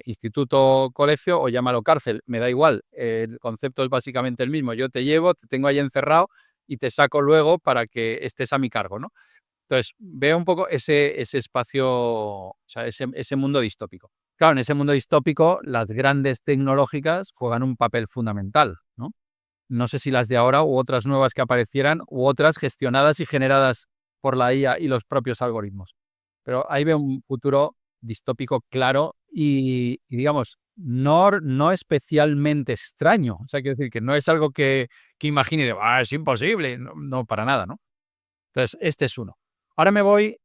instituto, colegio o llámalo cárcel, me da igual, el concepto es básicamente el mismo, yo te llevo, te tengo ahí encerrado y te saco luego para que estés a mi cargo, ¿no? Entonces, veo un poco ese espacio, o sea, ese mundo distópico. Claro, en ese mundo distópico las grandes tecnológicas juegan un papel fundamental, ¿no? No sé si las de ahora u otras nuevas que aparecieran u otras gestionadas y generadas por la IA y los propios algoritmos. Pero ahí veo un futuro distópico claro y digamos, no especialmente extraño. O sea, quiero decir que no es algo que imagine de, es imposible. No, no, para nada, ¿no? Entonces, este es uno. Ahora me voy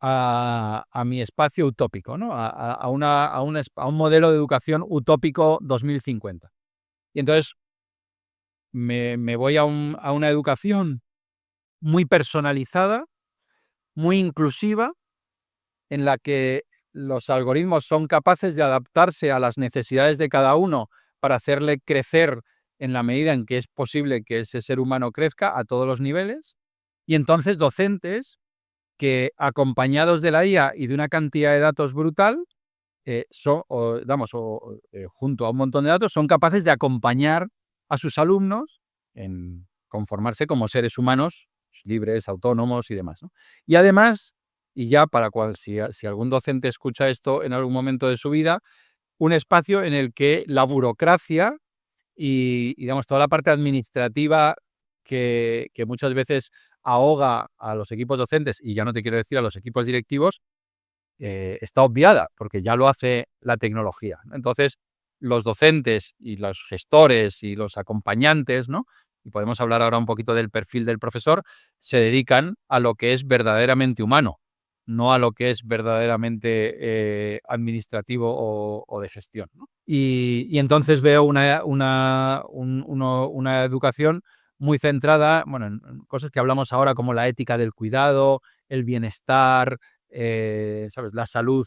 a mi espacio utópico, ¿no? A un modelo de educación utópico 2050. Y entonces me voy a una educación muy personalizada, muy inclusiva, en la que los algoritmos son capaces de adaptarse a las necesidades de cada uno para hacerle crecer en la medida en que es posible que ese ser humano crezca a todos los niveles. Y entonces docentes que, acompañados de la IA y de una cantidad de datos brutal, junto a un montón de datos, son capaces de acompañar a sus alumnos en conformarse como seres humanos libres, autónomos y demás, ¿no? Y además y ya si algún docente escucha esto en algún momento de su vida, un espacio en el que la burocracia y digamos, toda la parte administrativa que muchas veces ahoga a los equipos docentes, y ya no te quiero decir a los equipos directivos, está obviada, porque ya lo hace la tecnología, ¿no? Entonces, los docentes y los gestores y los acompañantes, ¿no? Y podemos hablar ahora un poquito del perfil del profesor, se dedican a lo que es verdaderamente humano, no a lo que es verdaderamente administrativo o de gestión, ¿no? Y entonces veo una educación muy centrada, bueno, en cosas que hablamos ahora como la ética del cuidado, el bienestar, ¿sabes? La salud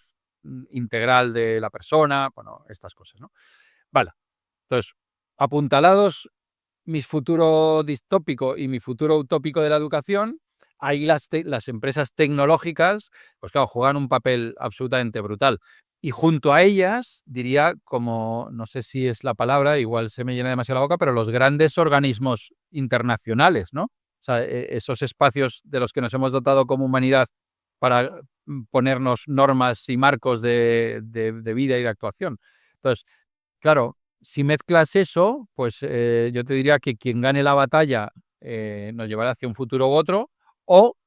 integral de la persona, bueno, estas cosas, ¿no? Vale, entonces, apuntalados mi futuro distópico y mi futuro utópico de la educación, ahí las empresas tecnológicas, pues claro, juegan un papel absolutamente brutal. Y junto a ellas, diría, como, no sé si es la palabra, igual se me llena demasiado la boca, pero los grandes organismos internacionales, ¿no? O sea, esos espacios de los que nos hemos dotado como humanidad para ponernos normas y marcos de vida y de actuación. Entonces, claro, si mezclas eso, pues yo te diría que quien gane la batalla nos llevará hacia un futuro u otro, o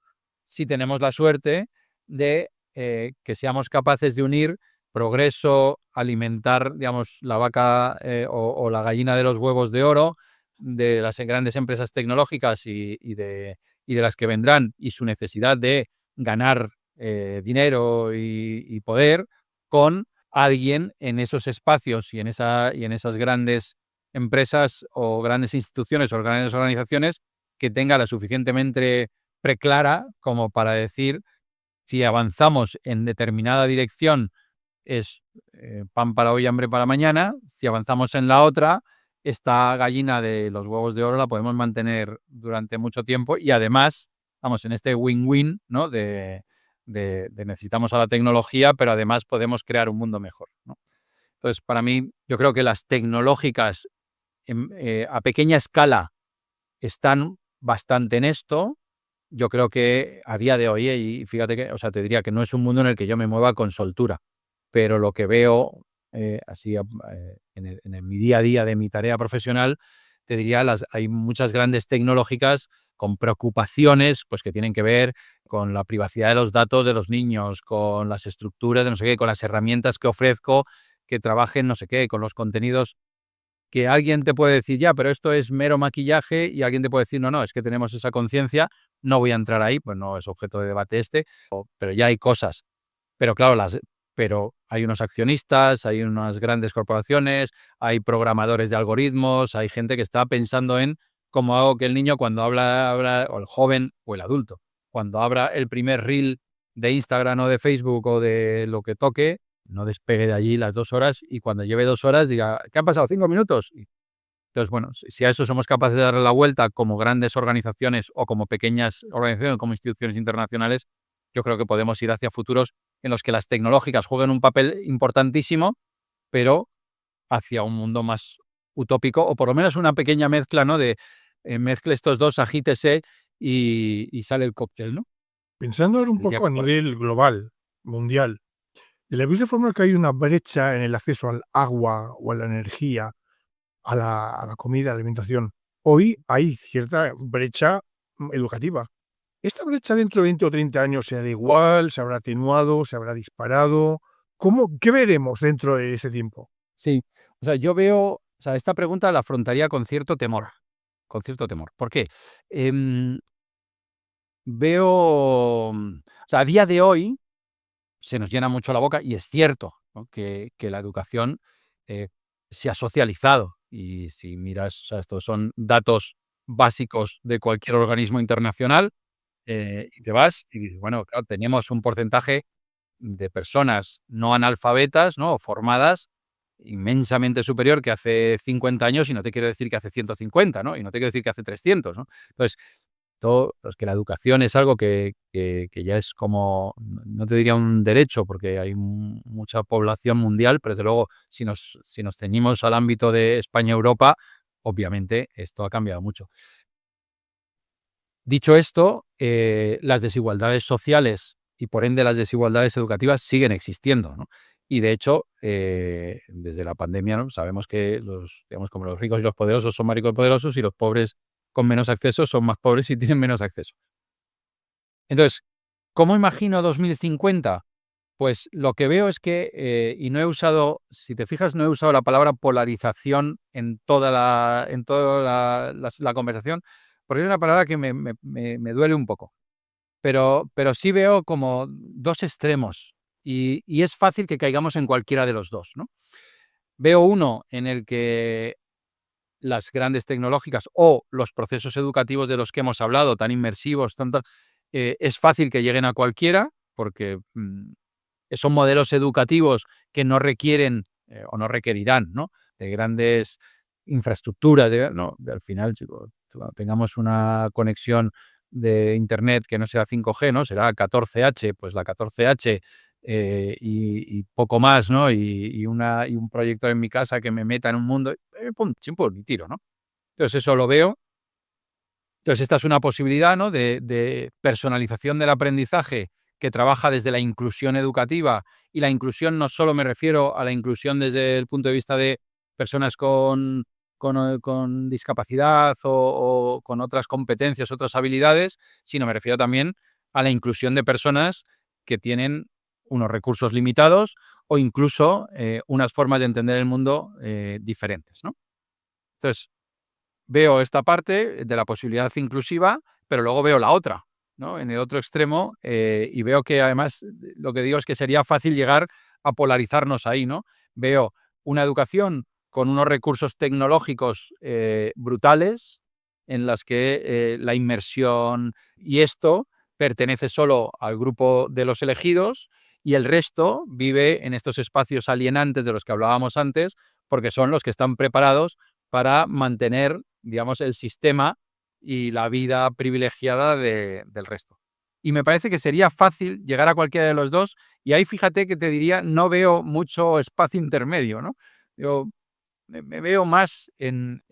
si tenemos la suerte de que seamos capaces de unir progreso, alimentar, digamos, la vaca o la gallina de los huevos de oro de las grandes empresas tecnológicas y de las que vendrán, y su necesidad de ganar dinero y poder, con alguien en esos espacios y en esas grandes empresas o grandes instituciones o grandes organizaciones que tenga la suficientemente preclara como para decir, si avanzamos en determinada dirección es pan para hoy, hambre para mañana; si avanzamos en la otra, esta gallina de los huevos de oro la podemos mantener durante mucho tiempo, y además, vamos, en este win-win, ¿no? De necesitamos a la tecnología, pero además podemos crear un mundo mejor, ¿no? Entonces, para mí, yo creo que las tecnológicas a pequeña escala están bastante en esto. Yo creo que a día de hoy, y fíjate que, o sea, te diría que no es un mundo en el que yo me mueva con soltura, pero lo que veo así en mi día a día de mi tarea profesional, te diría, hay muchas grandes tecnológicas con preocupaciones pues, que tienen que ver con la privacidad de los datos de los niños, con las estructuras de no sé qué, con las herramientas que ofrezco, que trabajen no sé qué, con los contenidos que alguien te puede decir, ya, pero esto es mero maquillaje, y alguien te puede decir, no, no, es que tenemos esa conciencia, no voy a entrar ahí, pues no es objeto de debate pero ya hay cosas. Pero claro, pero hay unos accionistas, hay unas grandes corporaciones, hay programadores de algoritmos, hay gente que está pensando en cómo hago que el niño cuando habla, o el joven o el adulto, cuando abra el primer reel de Instagram o de Facebook o de lo que toque, no despegue de allí las 2 horas, y cuando lleve 2 horas diga, ¿qué han pasado? 5 minutos. Entonces, bueno, si a eso somos capaces de darle la vuelta como grandes organizaciones o como pequeñas organizaciones, como instituciones internacionales, yo creo que podemos ir hacia futuros en los que las tecnológicas jueguen un papel importantísimo, pero hacia un mundo más utópico, o por lo menos una pequeña mezcla, ¿no? De mezcle estos dos, agítese y sale el cóctel, ¿no? Pensando ahora un Diría poco que a por ahí. nivel global, mundial, de la misma forma que hay una brecha en el acceso al agua o a la energía, a la comida, a la alimentación, hoy hay cierta brecha educativa. ¿Esta brecha dentro de 20 o 30 años será igual, se habrá atenuado, se habrá disparado? ¿Qué veremos dentro de ese tiempo? Sí, o sea, yo veo, o sea, esta pregunta la afrontaría con cierto temor, con cierto temor. ¿Por qué? Em, o sea, a día de hoy se nos llena mucho la boca, y es cierto, ¿no? Que la educación se ha socializado, y si miras, o sea, estos son datos básicos de cualquier organismo internacional, y te vas y dices, bueno, claro, tenemos un porcentaje de personas no analfabetas, ¿no? O formadas, inmensamente superior que hace 50 años, y no te quiero decir que hace 150, ¿no? Y no te quiero decir que hace 300, ¿no? Entonces, pues que la educación es algo que ya es como, no te diría un derecho, porque hay mucha población mundial, pero desde luego, si nos ceñimos al ámbito de España-Europa, obviamente esto ha cambiado mucho. Dicho esto, las desigualdades sociales y por ende las desigualdades educativas siguen existiendo, ¿no? Y de hecho, desde la pandemia, ¿no? Sabemos que digamos, como los ricos y los poderosos son más ricos y poderosos y los pobres con menos acceso son más pobres y tienen menos acceso. Entonces, ¿cómo imagino 2050? Pues lo que veo es que, y no he usado, si te fijas, no he usado la palabra polarización en toda la conversación, porque es una palabra que me duele un poco. Pero sí veo como dos extremos y es fácil que caigamos en cualquiera de los dos, ¿no? Veo uno en el que las grandes tecnológicas o los procesos educativos de los que hemos hablado, tan inmersivos, es fácil que lleguen a cualquiera porque son modelos educativos que no requieren o no requerirán, ¿no? De grandes infraestructuras. No, al final, chicos, cuando tengamos una conexión de Internet que no será 5G, ¿no? Será 14H, pues la 14H y poco más, ¿no? Y un proyector en mi casa que me meta en un mundo, pum, chimpum, y tiro, ¿no? Entonces eso lo veo. Entonces esta es una posibilidad, ¿no? de personalización del aprendizaje que trabaja desde la inclusión educativa, y la inclusión no solo me refiero a la inclusión desde el punto de vista de personas con discapacidad o con otras competencias, otras habilidades, sino me refiero también a la inclusión de personas que tienen unos recursos limitados o incluso unas formas de entender el mundo diferentes, ¿no? Entonces, veo esta parte de la posibilidad inclusiva, pero luego veo la otra, ¿no? En el otro extremo, y veo que además lo que digo es que sería fácil llegar a polarizarnos ahí, ¿no? Veo una educación con unos recursos tecnológicos brutales en las que la inmersión y esto pertenece solo al grupo de los elegidos y el resto vive en estos espacios alienantes de los que hablábamos antes, porque son los que están preparados para mantener, digamos, el sistema y la vida privilegiada del resto. Y me parece que sería fácil llegar a cualquiera de los dos, y ahí fíjate que te diría, no veo mucho espacio intermedio, ¿no? Yo me veo más en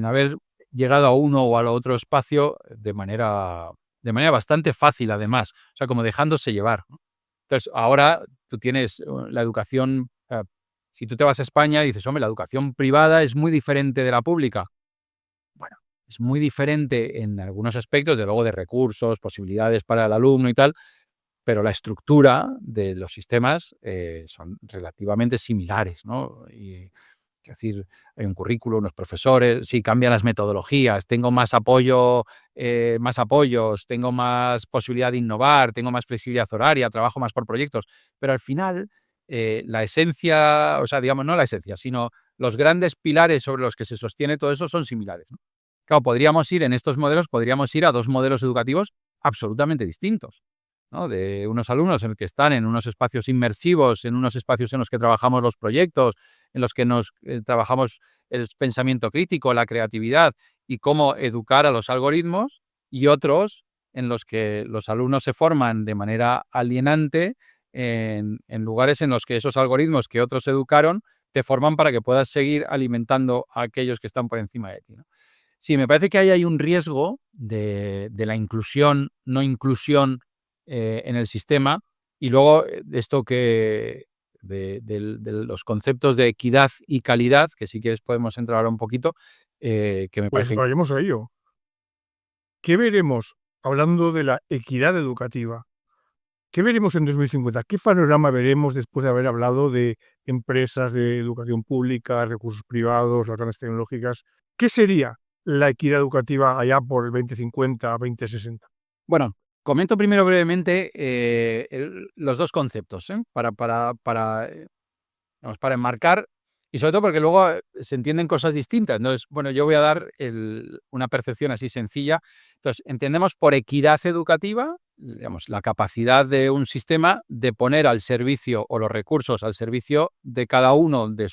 haber llegado a uno o al otro espacio de manera bastante fácil, además, o sea, como dejándose llevar, ¿no? Entonces, ahora tú tienes la educación, si tú te vas a España y dices, hombre, la educación privada es muy diferente de la pública. Bueno, es muy diferente en algunos aspectos, de luego de recursos, posibilidades para el alumno y tal, pero la estructura de los sistemas son relativamente similares, ¿no? Y, es decir, hay un currículo, unos profesores, sí, cambian las metodologías, tengo más apoyo, más apoyos, tengo más posibilidad de innovar, tengo más flexibilidad horaria, trabajo más por proyectos, pero al final la esencia, o sea, digamos, no la esencia, sino los grandes pilares sobre los que se sostiene todo eso son similares, ¿no? Claro, en estos modelos, podríamos ir a dos modelos educativos absolutamente distintos, ¿no? De unos alumnos en los que están en unos espacios inmersivos, en unos espacios en los que trabajamos los proyectos, en los que nos trabajamos el pensamiento crítico, la creatividad y cómo educar a los algoritmos, y otros en los que los alumnos se forman de manera alienante en lugares en los que esos algoritmos que otros educaron te forman para que puedas seguir alimentando a aquellos que están por encima de ti, ¿no? Sí, me parece que ahí hay un riesgo de la inclusión, no inclusión en el sistema, y luego de los conceptos de equidad y calidad, que si quieres podemos entrar ahora un poquito, que me Pues parece. vayamos a ello. ¿Qué veremos, hablando de la equidad educativa? ¿Qué veremos en 2050? ¿Qué panorama veremos después de haber hablado de empresas de educación pública, recursos privados, las grandes tecnológicas? ¿Qué sería la equidad educativa allá por el 2050, 2060? Bueno, comento primero brevemente los dos conceptos, vamos, para enmarcar, y sobre todo porque luego se entienden cosas distintas. Entonces, bueno, yo voy a dar una percepción así sencilla. Entonces, entendemos por equidad educativa, digamos, la capacidad de un sistema de poner al servicio o los recursos al servicio de cada uno de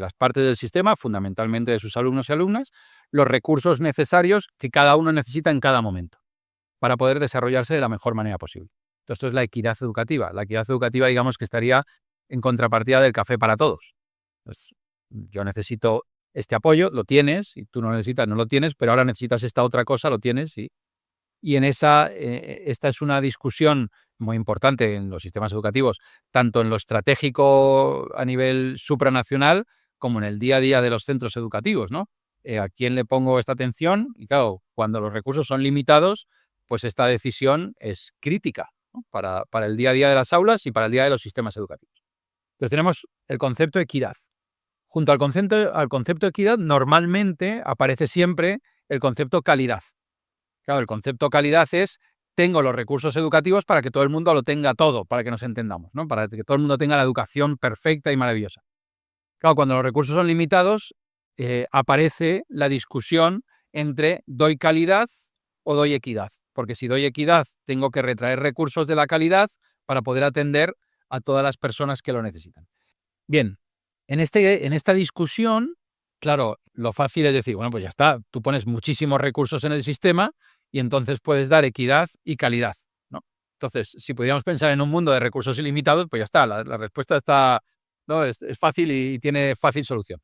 las partes del sistema, fundamentalmente de sus alumnos y alumnas, los recursos necesarios que cada uno necesita en cada momento para poder desarrollarse de la mejor manera posible. Entonces, esto es la equidad educativa. La equidad educativa, digamos, que estaría en contrapartida del café para todos. Entonces, yo necesito este apoyo, lo tienes, y tú no necesitas, no lo tienes, pero ahora necesitas esta otra cosa, lo tienes, y Y esta es una discusión muy importante en los sistemas educativos, tanto en lo estratégico a nivel supranacional como en el día a día de los centros educativos, ¿no? ¿A quién le pongo esta atención? Y claro, cuando los recursos son limitados, pues esta decisión es crítica, ¿no? Para el día a día de las aulas y para el día de los sistemas educativos. Entonces tenemos el concepto de equidad. Junto al concepto de equidad normalmente aparece siempre el concepto calidad. Claro, el concepto calidad es: tengo los recursos educativos para que todo el mundo lo tenga todo, para que nos entendamos, ¿no? Para que todo el mundo tenga la educación perfecta y maravillosa. Claro, cuando los recursos son limitados, aparece la discusión entre ¿doy calidad o doy equidad? Porque si doy equidad, tengo que retraer recursos de la calidad para poder atender a todas las personas que lo necesitan. Bien, en esta discusión, claro, lo fácil es decir, bueno, pues ya está, tú pones muchísimos recursos en el sistema y entonces puedes dar equidad y calidad, ¿no? Entonces, si pudiéramos pensar en un mundo de recursos ilimitados, pues ya está, la respuesta está, ¿no? Es fácil y tiene fácil solución.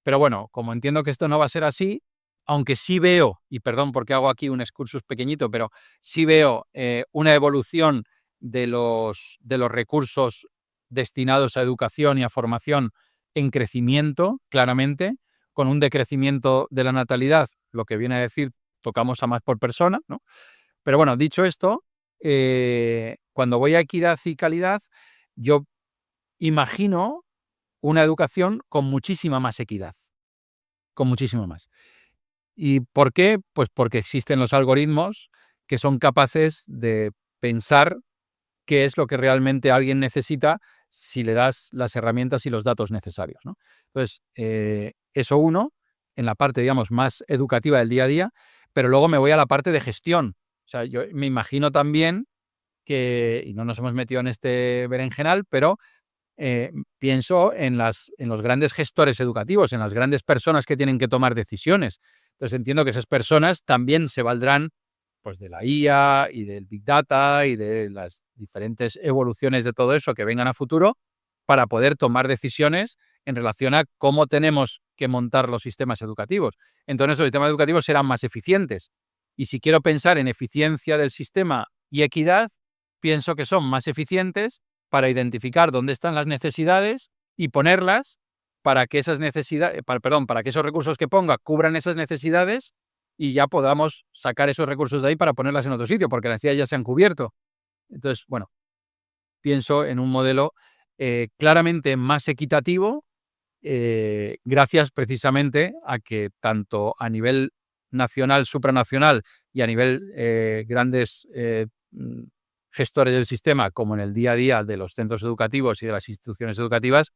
Pero bueno, como entiendo que esto no va a ser así, aunque sí veo, y perdón porque hago aquí un excursus pequeñito, pero sí veo una evolución de los recursos destinados a educación y a formación en crecimiento, claramente, con un decrecimiento de la natalidad, lo que viene a decir tocamos a más por persona, ¿no? Pero bueno, dicho esto, cuando voy a equidad y calidad, yo imagino una educación con muchísima más equidad, con muchísimo más. ¿Y por qué? Pues porque existen los algoritmos que son capaces de pensar qué es lo que realmente alguien necesita si le das las herramientas y los datos necesarios, ¿no? Entonces, eso uno, en la parte, digamos, más educativa del día a día, pero luego me voy a la parte de gestión. O sea, yo me imagino también que, y no nos hemos metido en este berenjenal, pero pienso en los grandes gestores educativos, en las grandes personas que tienen que tomar decisiones. Entonces entiendo que esas personas también se valdrán, pues, de la IA y del Big Data y de las diferentes evoluciones de todo eso que vengan a futuro para poder tomar decisiones en relación a cómo tenemos que montar los sistemas educativos. Entonces los sistemas educativos serán más eficientes. Y si quiero pensar en eficiencia del sistema y equidad, pienso que son más eficientes para identificar dónde están las necesidades y ponerlas para que esas necesidades, para que esos recursos que ponga cubran esas necesidades y ya podamos sacar esos recursos de ahí para ponerlas en otro sitio, porque las necesidades ya se han cubierto. Entonces, bueno, pienso en un modelo claramente más equitativo, gracias precisamente a que tanto a nivel nacional, supranacional y a nivel grandes gestores del sistema, como en el día a día de los centros educativos y de las instituciones educativas,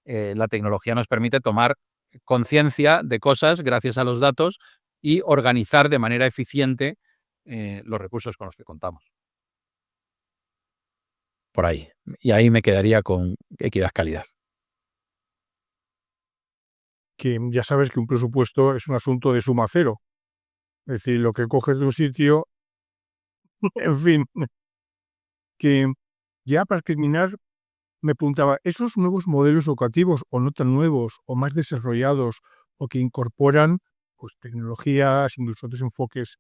la tecnología nos permite tomar conciencia de cosas gracias a los datos y organizar de manera eficiente los recursos con los que contamos. Por ahí. Y ahí me quedaría con equidad-calidad. Que ya sabes que un presupuesto es un asunto de suma cero. Es decir, lo que coges de un sitio, en fin, que ya para terminar, me preguntaba, esos nuevos modelos educativos, o no tan nuevos, o más desarrollados, o que incorporan pues, tecnologías, incluso otros enfoques,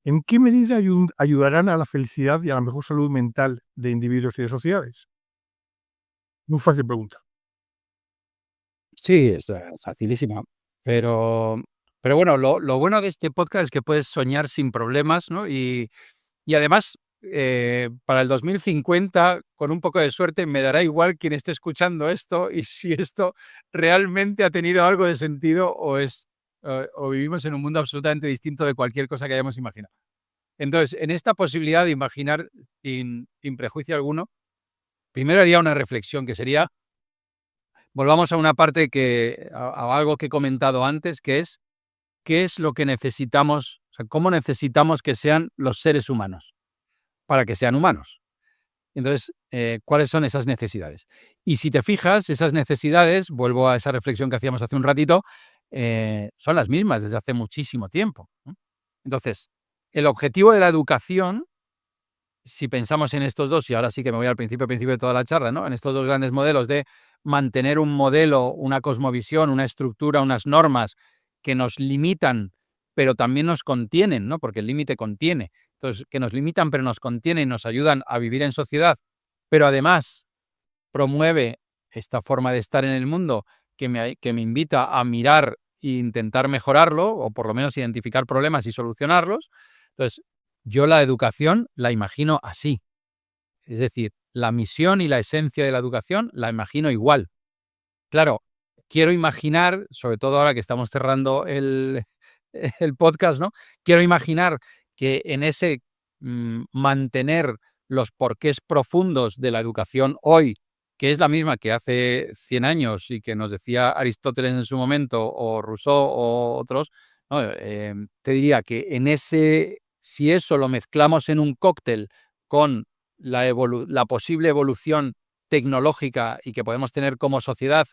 ¿en qué medida ayudarán a la felicidad y a la mejor salud mental de individuos y de sociedades? Muy fácil pregunta. Sí, es facilísima. Pero bueno, lo bueno de este podcast es que puedes soñar sin problemas, ¿no? Y además, para el 2050, con un poco de suerte, me dará igual quién esté escuchando esto y si esto realmente ha tenido algo de sentido o vivimos en un mundo absolutamente distinto de cualquier cosa que hayamos imaginado. Entonces, en esta posibilidad de imaginar sin prejuicio alguno, primero haría una reflexión que sería, volvamos a una parte a algo que he comentado antes, que es, ¿qué es lo que necesitamos? O sea, ¿cómo necesitamos que sean los seres humanos para que sean humanos? Entonces, ¿cuáles son esas necesidades? Y si te fijas, esas necesidades, vuelvo a esa reflexión que hacíamos hace un ratito, son las mismas desde hace muchísimo tiempo, ¿no? Entonces, el objetivo de la educación, si pensamos en estos dos, y ahora sí que me voy al principio de toda la charla, ¿no? En estos dos grandes modelos de mantener un modelo, una cosmovisión, una estructura, unas normas que nos limitan pero también nos contienen, ¿no? Porque el límite contiene. Entonces, que nos limitan, pero nos contienen y nos ayudan a vivir en sociedad, pero además promueve esta forma de estar en el mundo que me invita a mirar e intentar mejorarlo, o por lo menos identificar problemas y solucionarlos. Entonces, yo la educación la imagino así. Es decir, la misión y la esencia de la educación la imagino igual. Claro, quiero imaginar, sobre todo ahora que estamos cerrando el podcast, ¿no? Quiero imaginar que en ese mantener los porqués profundos de la educación hoy, que es la misma que hace 100 años y que nos decía Aristóteles en su momento, o Rousseau o otros, ¿no? Te diría que si eso lo mezclamos en un cóctel con la posible evolución tecnológica y que podemos tener como sociedad,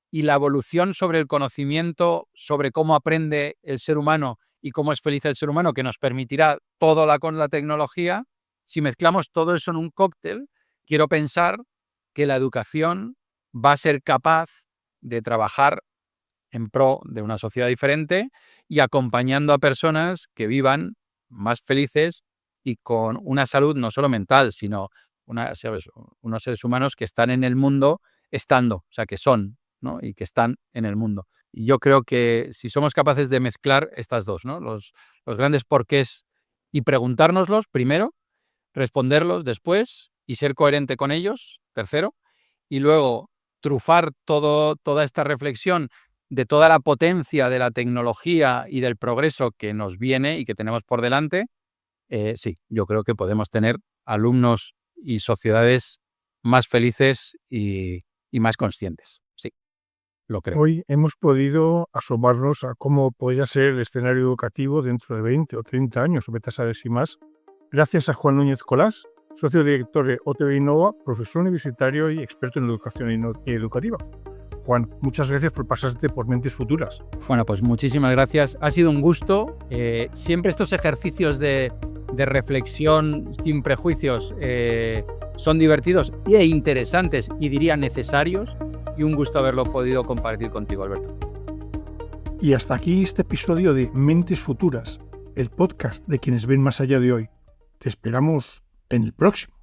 y la evolución sobre el conocimiento, sobre cómo aprende el ser humano y cómo es feliz el ser humano, que nos permitirá todo con la tecnología, si mezclamos todo eso en un cóctel, quiero pensar que la educación va a ser capaz de trabajar en pro de una sociedad diferente y acompañando a personas que vivan más felices y con una salud no solo mental, sino unos seres humanos que están en el mundo estando, o sea, que son, ¿no? Y que están en el mundo. Y yo creo que si somos capaces de mezclar estas dos, ¿no? Los grandes porqués y preguntárnoslos primero, responderlos después y ser coherente con ellos, tercero, y luego trufar toda esta reflexión de toda la potencia de la tecnología y del progreso que nos viene y que tenemos por delante, sí, yo creo que podemos tener alumnos y sociedades más felices y más conscientes. Sí, lo creo. Hoy hemos podido asomarnos a cómo podría ser el escenario educativo dentro de 20 o 30 años, o vete a saber si más, gracias a Juan Núñez Colás, socio director de OTV Innova, profesor universitario y experto en educación educativa. Juan, muchas gracias por pasarte por Mentes Futuras. Bueno, pues muchísimas gracias. Ha sido un gusto. Siempre estos ejercicios de reflexión sin prejuicios son divertidos e interesantes y diría necesarios, y un gusto haberlo podido compartir contigo, Alberto. Y hasta aquí este episodio de Mentes Futuras, el podcast de quienes ven más allá de hoy. Te esperamos en el próximo.